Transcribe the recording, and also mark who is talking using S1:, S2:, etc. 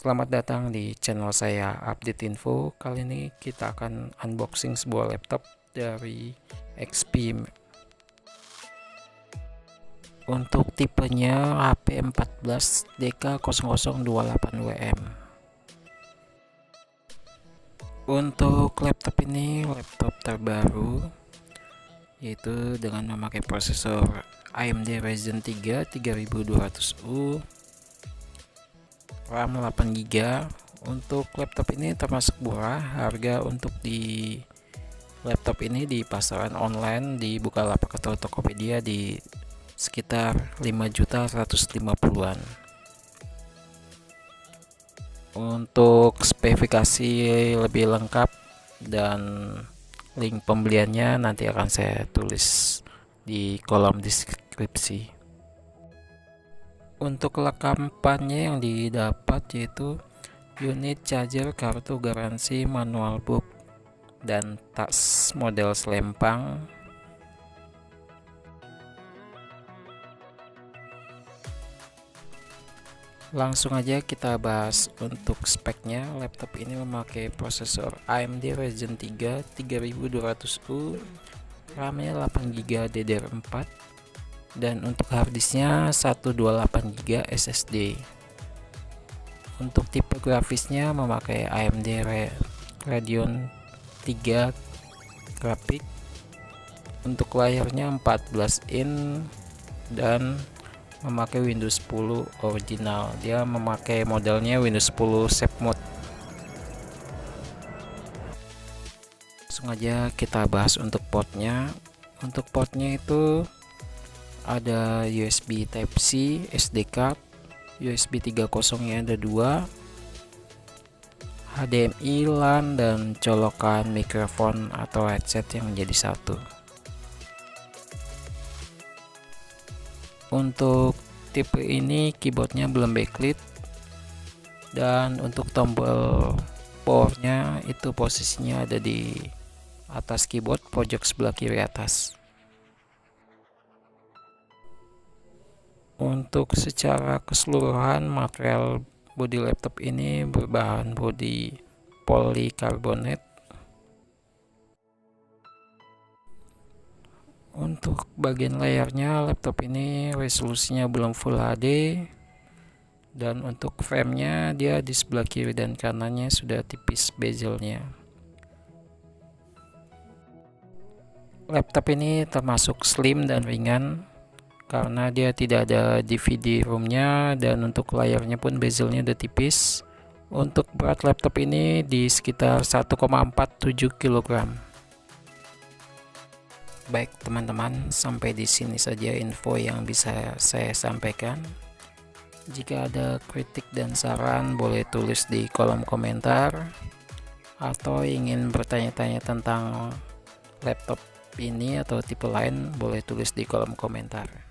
S1: Selamat datang di channel saya Update Info. Kali ini kita akan unboxing sebuah laptop dari XP. Untuk tipenya HP14 DK0028WM. Untuk laptop ini laptop terbaru, yaitu dengan memakai prosesor AMD Ryzen 3 3200U, RAM 8GB. Untuk laptop ini termasuk murah. Harga untuk di laptop ini di pasaran online di Bukalapak atau Tokopedia di sekitar 5.150.000-an. Untuk spesifikasi lebih lengkap dan link pembeliannya nanti akan saya tulis di kolom deskripsi. Untuk lengkapannya yang didapat yaitu unit charger, kartu garansi, manual book, dan tas model selempang. Langsung aja kita bahas untuk speknya. Laptop ini memakai prosesor AMD Ryzen 3 3200U, RAM-nya 8GB DDR4, dan untuk harddisknya 128GB SSD. Untuk tipe grafisnya memakai AMD Radeon 3 grafik. Untuk layarnya 14 in dan memakai Windows 10 original. Dia memakai modelnya Windows 10 Safe Mode. Langsung aja kita bahas untuk portnya. Untuk portnya itu ada USB Type-C, SD card, USB 3.0 nya ada 2, HDMI, LAN, dan colokan mikrofon atau headset yang menjadi satu. Untuk tipe ini keyboardnya belum backlit, dan untuk tombol powernya itu posisinya ada di atas keyboard pojok sebelah kiri atas. Untuk secara keseluruhan material bodi laptop ini berbahan bodi polikarbonat. Untuk bagian layarnya laptop ini resolusinya belum Full HD, dan untuk framenya dia di sebelah kiri dan kanannya sudah tipis bezelnya. Laptop ini termasuk slim dan ringan karena dia tidak ada DVD roomnya, dan untuk layarnya pun bezelnya udah tipis. Untuk berat laptop ini di sekitar 1,47 kg. Baik teman-teman, sampai di sini saja info yang bisa saya sampaikan. Jika ada kritik dan saran boleh tulis di kolom komentar, atau ingin bertanya-tanya tentang laptop ini atau tipe lain boleh tulis di kolom komentar.